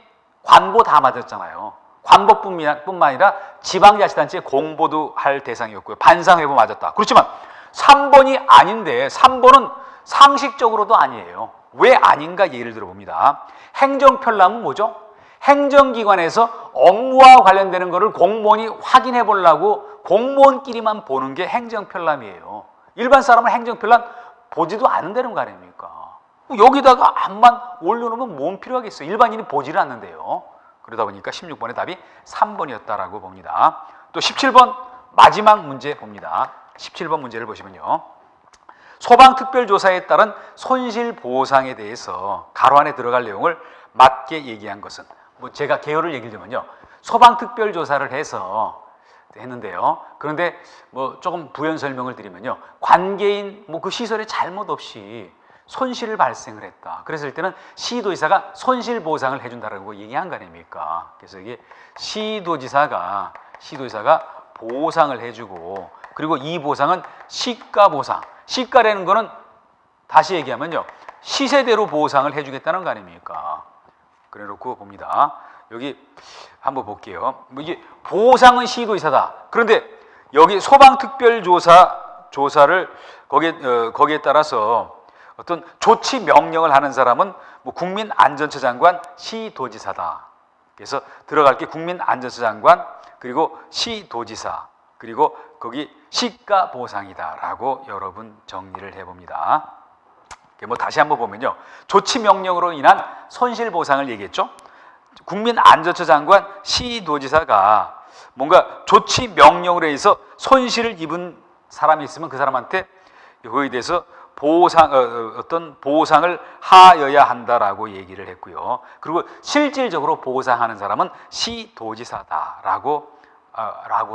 관보 다 맞았잖아요. 관보뿐만 아니라 지방자치단체에 공보도 할 대상이었고요. 반상회보 맞았다. 그렇지만 3번이 아닌데 3번은 상식적으로도 아니에요. 왜 아닌가 예를 들어봅니다. 행정편람은 뭐죠? 행정기관에서 업무와 관련되는 것을 공무원이 확인해 보려고 공무원끼리만 보는 게 행정편람이에요. 일반 사람은 행정편람 보지도 않는다는 거 아닙니까? 여기다가 암만 올려놓으면 뭔 필요하겠어요? 일반인이 보지를 않는데요. 그러다 보니까 16번의 답이 3번이었다라고 봅니다. 또 17번 마지막 문제 봅니다. 17번 문제를 보시면요. 소방특별조사에 따른 손실보상에 대해서 가로 안에 들어갈 내용을 맞게 얘기한 것은 뭐 제가 개요를 얘기를 들면요. 소방특별조사를 해서 했는데요. 그런데 뭐 조금 부연 설명을 드리면요. 관계인 뭐 그 시설에 잘못 없이 손실을 발생을 했다. 그랬을 때는 시도지사가 손실보상을 해준다라고 얘기한 거 아닙니까? 그래서 이게 시도지사가 보상을 해주고 그리고 이 보상은 시가보상. 시가라는 거는 다시 얘기하면요. 시세대로 보상을 해주겠다는 거 아닙니까? 그래 놓고 봅니다. 여기 한번 볼게요. 이게 보상은 시도지사다. 그런데 여기 소방특별조사를 거기에 따라서 어떤 조치 명령을 하는 사람은 뭐 국민안전처 장관, 시도지사다. 그래서 들어갈 게 국민안전처 장관 그리고 시도지사 그리고 거기 시가 보상이다라고 여러분 정리를 해봅니다. 뭐 다시 한번 보면요, 조치 명령으로 인한 손실 보상을 얘기했죠. 국민안전처 장관 시도지사가 뭔가 조치 명령으로 해서 손실을 입은 사람이 있으면 그 사람한테 거기에 대해서 어떤 보상을 하여야 한다라고 얘기를 했고요. 그리고 실질적으로 보상하는 사람은 시도지사다라고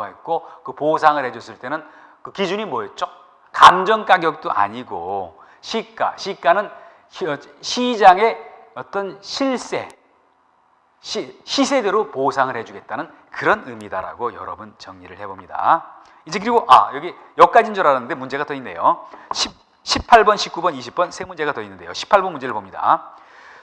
했고, 그 보상을 해줬을 때는 그 기준이 뭐였죠? 감정 가격도 아니고 시가는 시장의 어떤 시세대로 보상을 해주겠다는 그런 의미다라고 여러분 정리를 해봅니다. 이제 그리고 여기 여기까지인 줄 알았는데 문제가 더 있네요. 18번, 19번, 20번 세 문제가 더 있는데요. 18번 문제를 봅니다.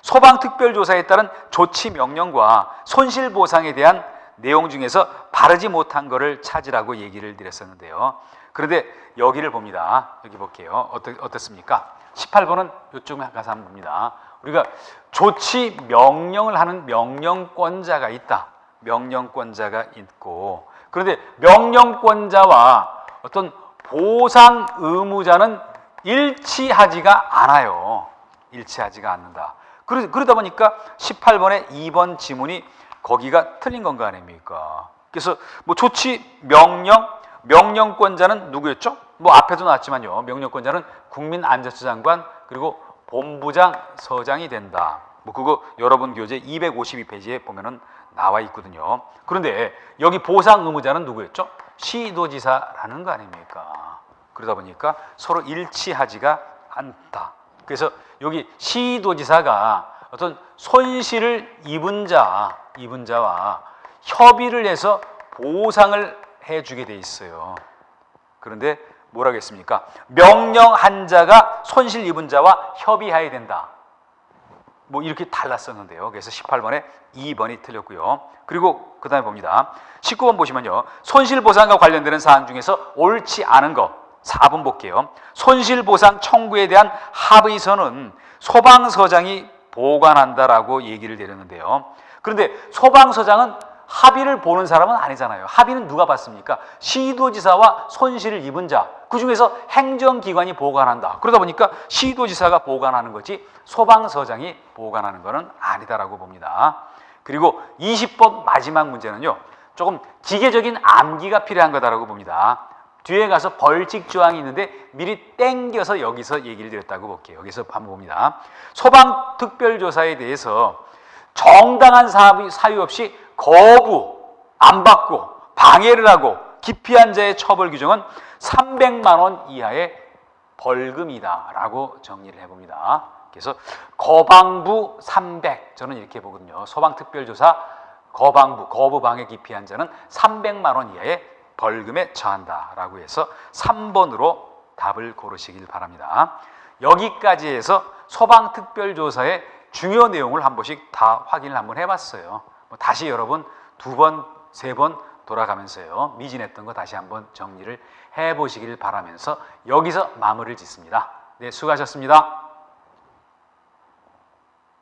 소방특별조사에 따른 조치 명령과 손실보상에 대한 내용 중에서 바르지 못한 것을 찾으라고 얘기를 드렸었는데요. 그런데 여기를 봅니다. 여기 볼게요. 어떻습니까? 18번은 이쪽에 가서 한번 봅니다. 우리가 조치 명령을 하는 명령권자가 있다. 명령권자가 있고, 그런데 명령권자와 어떤 보상 의무자는 일치하지가 않아요. 일치하지가 않는다. 그러다 보니까 18번의 2번 지문이 거기가 틀린 건 거 아닙니까? 그래서 뭐 조치 명령권자는 누구였죠? 뭐 앞에도 나왔지만요. 명령권자는 국민안전처 장관 그리고 본부장 서장이 된다. 뭐 그거 여러분 교재 252페이지에 보면은 나와 있거든요. 그런데 여기 보상 의무자는 누구였죠? 시도지사라는 거 아닙니까? 그러다 보니까 서로 일치하지가 않다. 그래서 여기 시도지사가 어떤 손실을 입은 자와 협의를 해서 보상을 해주게 돼 있어요. 그런데 뭐라고 했습니까? 명령한 자가 손실 입은 자와 협의해야 된다. 뭐 이렇게 달랐었는데요. 그래서 18번에 2번이 틀렸고요. 그리고 그 다음에 봅니다. 19번 보시면요. 손실보상과 관련되는 사항 중에서 옳지 않은 거 4번 볼게요. 손실보상 청구에 대한 합의서는 소방서장이 보관한다라고 얘기를 드렸는데요. 그런데 소방서장은 합의를 보는 사람은 아니잖아요. 합의는 누가 받습니까? 시도지사와 손실을 입은 자, 그 중에서 행정기관이 보관한다. 그러다 보니까 시도지사가 보관하는 거지 소방서장이 보관하는 것은 아니다라고 봅니다. 그리고 20번 마지막 문제는요, 조금 기계적인 암기가 필요한 거다라고 봅니다. 뒤에 가서 벌칙 조항이 있는데 미리 땡겨서 여기서 얘기를 드렸다고 볼게요. 여기서 한번 봅니다. 소방특별조사에 대해서 정당한 사유 없이 거부, 안 받고 방해를 하고 기피한 자의 처벌 규정은 300만 원 이하의 벌금이다라고 정리를 해봅니다. 그래서 거방부 300, 저는 이렇게 보거든요. 소방특별조사 거방부, 거부, 방해, 기피한 자는 300만 원 이하의 벌금에 처한다라고 해서 3번으로 답을 고르시길 바랍니다. 여기까지 해서 소방특별조사의 중요 내용을 한 번씩 다 확인을 한번 해봤어요. 다시 여러분 2번, 3번 돌아가면서요, 미진했던 거 다시 한번 정리를 해보시길 바라면서 여기서 마무리를 짓습니다. 네, 수고하셨습니다.